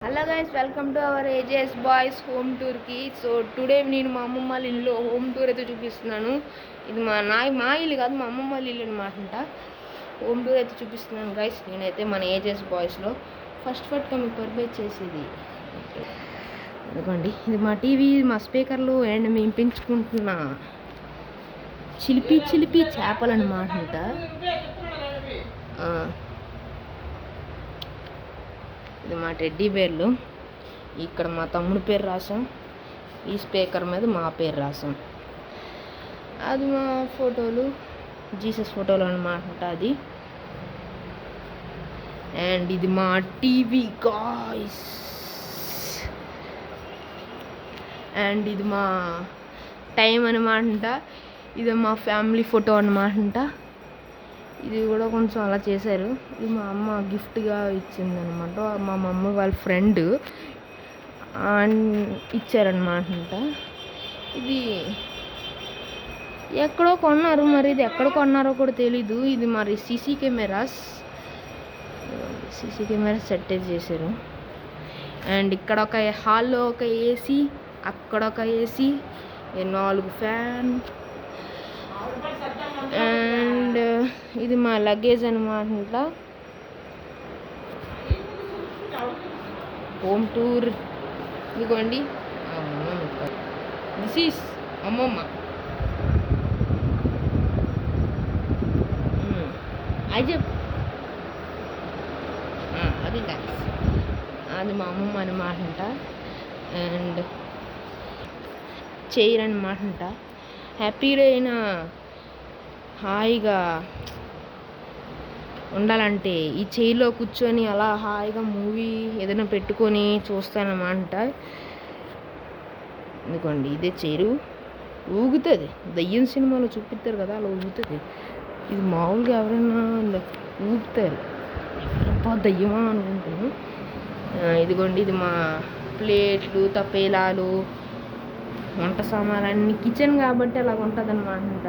Hello guys, welcome to our ages boys home టూర్కి. So today నేను మా అమ్మమ్మ వాళ్ళ ఇల్లు హోమ్ టూర్ అయితే చూపిస్తున్నాను. ఇది మా ఇల్లు కాదు, మా అమ్మమ్మ వాళ్ళ ఇల్లు అనమాట. హోమ్ టూర్ అయితే చూపిస్తున్నాను గైస్. నేనైతే మన ఏజెస్ బాయ్స్లో ఫస్ట్ మీకు పర్చేజ్ చేసేది అనుకోండి. ఇది మా టీవీ, మా స్పీకర్లు అండ్ మేము పెంచుకుంటున్న చిలిపి చేపలు అనమాట. ఇది మా టెడ్డీ బేర్లు. ఇక్కడ మా తమ్ముడి పేరు రాసాం, ఈ స్పీకర్ మీద మా పేరు రాసాం. అది మా ఫోటోలు, జీసస్ ఫోటోలు అనమాట అది. అండ్ ఇది మా టీవీ గాయ్స్. అండ్ ఇది మా టైం అనమాట. ఇది మా ఫ్యామిలీ ఫోటో అనమాట. ఇది కూడా కొంచెం అలా చేశారు. ఇది మా అమ్మ గిఫ్ట్గా ఇచ్చిందనమాట. మా మమ్మీ వాళ్ళ ఫ్రెండ్ ఇచ్చారనమాట. ఇది ఎక్కడో కొన్నారు, మరి ఇది ఎక్కడ కొన్నారో కూడా తెలీదు. ఇది మరి సీసీ కెమెరాస్ సెట్ చేశారు. అండ్ ఇక్కడ ఒక హాల్లో ఒక ఏసీ, అక్కడ ఒక ఏసీ, 4 ఫ్యాన్. అండ్ ఇది మా లగేజ్ అనమాట. హోమ్ టూర్ ఇదిగోండి. దిస్ ఈస్ అమ్మమ్మ. అది అది అది మా అమ్మమ్మ అనమాట. అండ్ చైర్ అనమాట. హ్యాపీగా అయినా హాయిగా ఉండాలంటే ఈ చైర్లో కూర్చొని అలా హాయిగా మూవీ ఏదైనా పెట్టుకొని చూస్తానమాట. ఎందుకండి ఇదే చైరు ఊగుతుంది. దయ్యం సినిమాలో చూపిస్తారు కదా, అలా ఊగుతుంది. ఇది మామూలుగా ఎవరైనా ఊగుతారు, దయ్యమా అనుకుంటాను. ఇదిగోండి, ఇది మా ప్లేట్లు, తపేలాలు, వంట సామాన్లన్నీ కిచెన్ కాబట్టి అలాగ ఉంటుంది అనమాట.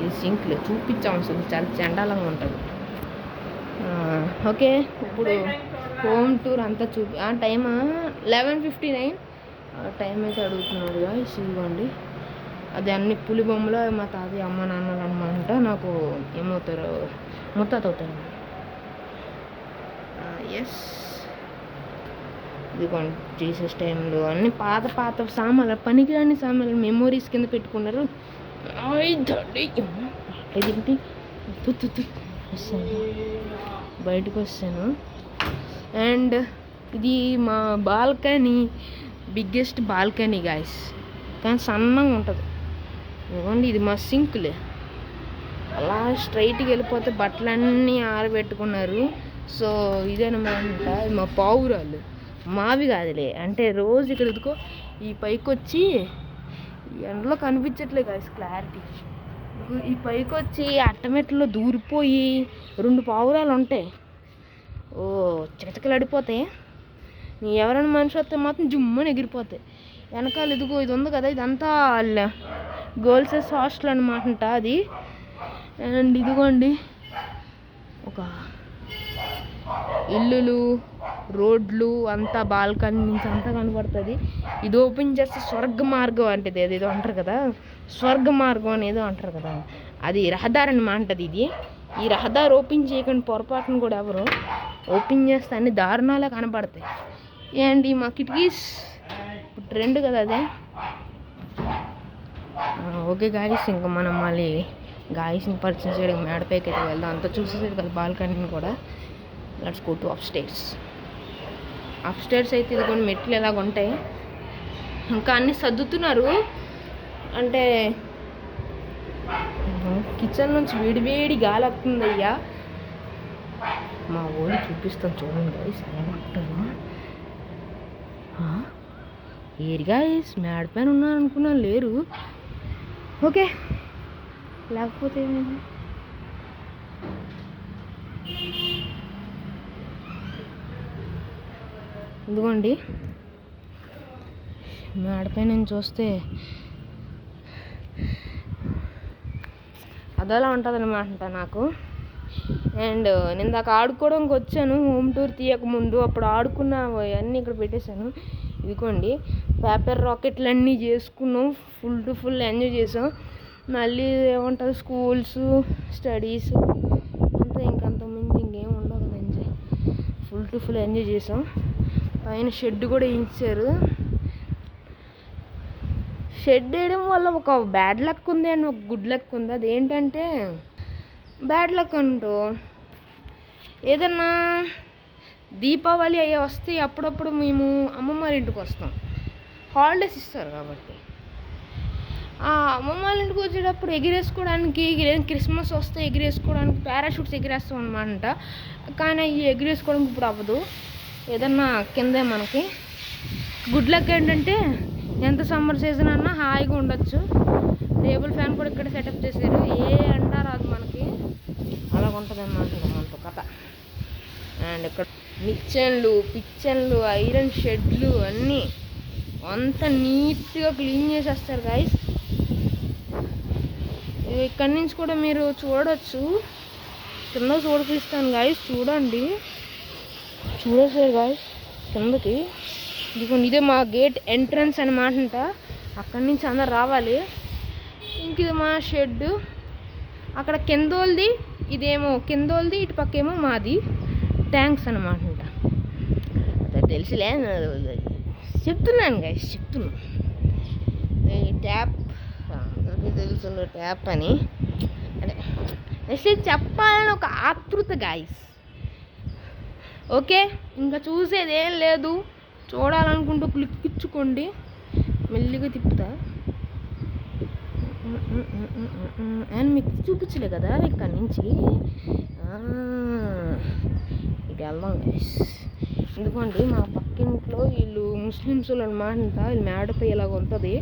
ఇది సింక్లో చూపించాము, అసలు చాలా చండాలంగా ఉంటుంది. ఓకే, ఇప్పుడు హోమ్ టూర్ అంతా టైమ్ 11:59 టైం అయితే అడుగుతున్నాడు. ఇదిగోండి, అది అన్ని పులి బొమ్మలు. మా తాతయ్య అమ్మ నాన్నలు అనమాట. నాకు ఏమవుతారో ముత్తాత అవుతారు. ఎస్, ఇదిగోండి జీసస్ టైంలో అన్ని పాత సామాన్లు, పనికిరాని సామాన్లు మెమోరీస్ కింద పెట్టుకున్నారు. ఇది బయటకు వస్తాను. అండ్ ఇది మా బాల్కనీ, బిగ్గెస్ట్ బాల్కనీ గాయస్, కానీ సన్నంగా ఉంటుంది. ఇదిగోండి, ఇది మా సింక్లే. అలా స్ట్రైట్గా వెళ్ళిపోతే బట్టలన్నీ ఆరబెట్టుకున్నారు. సో ఇదేనమాట. ఇది మా పావురాలు, మావి కాదులే. అంటే రోజు ఇక్కడ ఇదిగో ఈ పైకి వచ్చి ఎండలో కనిపించట్లేదు గాయస్ క్లారిటీ. ఈ పైకి వచ్చి అట్టమెట్లో దూరిపోయి 2 పావురాలు ఉంటాయి. ఓ చికచికలు అడిపోతాయి. ఎవరైనా మనిషి వస్తే మాత్రం జుమ్మని ఎగిరిపోతాయి. వెనకాల ఇదిగో ఇది ఉంది కదా, ఇదంతా గర్ల్సెస్ హాస్టల్ అనమాట అది. అండ్ ఇదిగోండి, ఒక ఇల్లులు, రోడ్లు అంతా బాల్కనీ నుంచి అంతా కనబడుతుంది. ఇది ఓపెన్ చేస్తే స్వర్గ మార్గం అంటే ఏదో అంటారు కదా, స్వర్గ మార్గం అనేదో అంటారు కదా, అది రహదారి అనమాట. ఇది ఈ రహదారి ఓపెన్ చేయకుండా పొరపాటును కూడా ఎవరు ఓపెన్ చేస్తే అన్ని దారుణాలే కనబడతాయి. అండ్ మా కిటికీస్ ఇప్పుడు ట్రెండ్ కదా అదే. ఓకే గాయస్, ఇంకా మనం మళ్ళీ గాయస్ని పరిచయం చేయడం మేడపైకి అయితే వెళ్దాం. అంతా చూసేది కదా బాల్కనీని కూడా. Let's go to up stairs అయితే ఇదిగోండి మెట్లు ఎలాగ ఉంటాయి. ఇంకా అన్నీ సర్దుతున్నారు. అంటే కిచెన్ నుంచి వేడి గాలి వస్తుంది. అయ్యా మా ఊళ్ళు చూపిస్తాను చూడండి గైస్, ఏమంటారు ఏరి గాయస్. మేడ పైన ఉన్నారు అనుకున్నా, లేరు. ఓకే, లేకపోతే ఏమైంది. ఇదిగోండి, మేడపై నేను చూస్తే అదోలా ఉంటుంది అనమాట. నాకు అండ్ నేను దాకా ఆడుకోవడానికి వచ్చాను హోమ్ టూర్ తీయక ముందు. అప్పుడు ఆడుకున్న అన్నీ ఇక్కడ పెట్టేశాను. ఇదిగోండి పేపర్ రాకెట్లు అన్నీ చేసుకున్నాం, ఫుల్ టు ఫుల్ ఎంజాయ్ చేసాం. మళ్ళీ ఏమంటారు స్కూల్స్ స్టడీస్ అంతా ఇంకంతకుమించి ఇంకేం ఉండవు కదా. Enjoy full to full enjoy చేసాం. పైన షెడ్ కూడా వేయించారు. షెడ్ వేయడం వల్ల ఒక బ్యాడ్ లక్ ఉంది అండ్ ఒక గుడ్ లక్ ఉంది. అదేంటంటే బ్యాడ్ లక్ అంటూ ఏదన్నా దీపావళి అయ్యే వస్తే అప్పుడప్పుడు మేము అమ్మమ్మ వాళ్ళ ఇంటికి వస్తాం, హాలిడేస్ ఇస్తారు కాబట్టి. ఆ అమ్మమ్మ వాళ్ళ ఇంటికి వచ్చేటప్పుడు ఎగిరేసుకోవడానికి క్రిస్మస్ వస్తే ఎగిరేసుకోవడానికి పారాషూట్స్ ఎగిరేస్తాం అనమాట. కానీ అవి ఎగిరేసుకోవడానికి ఇప్పుడు అవ్వదు. ఏదన్నా కిందే మనకి గుడ్ లక్ ఏంటంటే ఎంత సమ్మర్ సీజన్ అన్నా హాయిగా ఉండొచ్చు. టేబుల్ ఫ్యాన్ కూడా ఇక్కడ సెటప్ చేశారు, ఏ ఎండ రాదు మనకి, అలా ఉంటుంది అన్నమాట మనతో కథ. అండ్ ఇక్కడ కిచెన్లు ఐరన్ షెడ్లు అన్నీ అంతా నీట్గా క్లీన్ చేసేస్తారు గైస్. ఇక్కడి నుంచి కూడా మీరు చూడవచ్చు, కింద చూడపిస్తాను గైస్, చూడండి చూడేసారు గైస్ కిందకి. ఇదిగోండి ఇదే మా గేట్ ఎంట్రన్స్ అనమాట అంట. అక్కడి నుంచి అందరు రావాలి. ఇంక ఇది మా షెడ్. అక్కడ కిందోల్ది, ఇదేమో కిందోల్ది, ఇటు పక్కేమో మాది ట్యాంక్స్ అనమాట అంట. తెలుసులే చెప్తున్నాను గైస్, చెప్తున్నాను. ఈ ట్యాప్ అందరికీ తెలుసు ట్యాప్ అని, అంటే అసలు చెప్పాలని ఒక ఆతృత గైస్. ఓకే, ఇంకా చూసేది ఏం లేదు. చూడాలనుకుంటూ క్లిక్ ఇచ్చుకోండి. మెల్లిగా తిప్పుతా అండ్ మీకు చూపించలే కదా ఇక్కడి నుంచి. ఇటు వెళ్దాం గైస్. ఎందుకండి మా పక్కింట్లో వీళ్ళు ముస్లిమ్స్ వాళ్ళు అనమాట. వీళ్ళు మేడపై ఇలాగ ఉంటుంది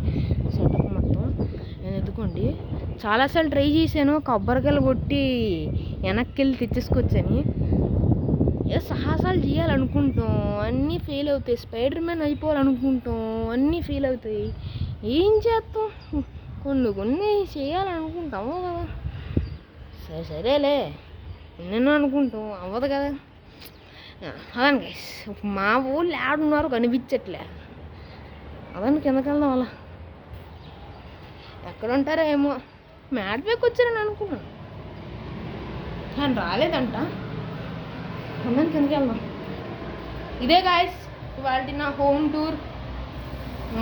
సెటప్ మొత్తం. నేను ఎందుకోండి చాలాసార్లు ట్రై చేశాను, కొబ్బరికాయలు కొట్టి వెనక్కి వెళ్ళి తెచ్చేసుకొచ్చని. ఏదో సాహసాలు చేయాలనుకుంటాం, అన్నీ ఫెయిల్ అవుతాయి. స్పైడర్ మ్యాన్ అయిపోవాలనుకుంటాం, అన్నీ ఫెయిల్ అవుతాయి. ఏం చేస్తాం, కొన్ని చేయాలనుకుంటాము కదా. సరేలే ఎన్నెన్నో అనుకుంటాం, అవ్వదు కదా. అదని గైస్, మా ఊళ్ళు ఆడున్నారు కనిపించట్లే. అదని కిందకి వెళ్దాం. అలా ఎక్కడ ఉంటారో ఏమో, మ్యాట్ బ్యాక్ వచ్చారని అనుకున్నాను కానీ రాలేదంట. అందరం కిందకి వెళ్దాం. ఇదే గాయస్ ఇవాళ నా హోమ్ టూర్.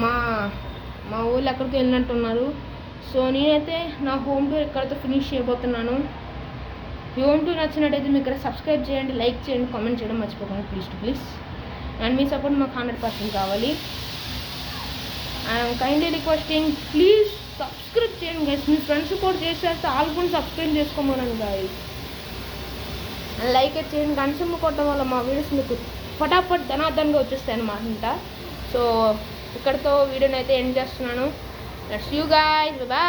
మా ఊళ్ళు ఎక్కడికి వెళ్ళినట్టున్నారు. సో నేనైతే నా హోమ్ టూర్ ఇక్కడితో ఫినిష్ చేయబోతున్నాను. ఈ హోమ్ టూర్ నచ్చినట్టయితే మీరు ఇక్కడ సబ్స్క్రైబ్ చేయండి, లైక్ చేయండి, కామెంట్ చేయడం మర్చిపోకండి ప్లీజ్. అండ్ మీ సపోర్ట్ మాకు 100% కావాలి. I'm kindly requesting, please subscribe చేయండి గైస్. మీ ఫ్రెండ్స్ సపోర్ట్ చేసేస్తే వాళ్ళు కూడా సబ్స్క్రైబ్ చేసుకోమన్నాను గైస్. లైక్ చేయండి. గంటమ్మ కొట్టడం వల్ల మా వీడియోస్ మీకు ఫటాఫట్ ధనాధనంగా వచ్చేస్తాయి అన్నమాట. సో ఇక్కడితో వీడియోని అయితే ఎండ్ చేస్తున్నాను. Let's you guys, bye.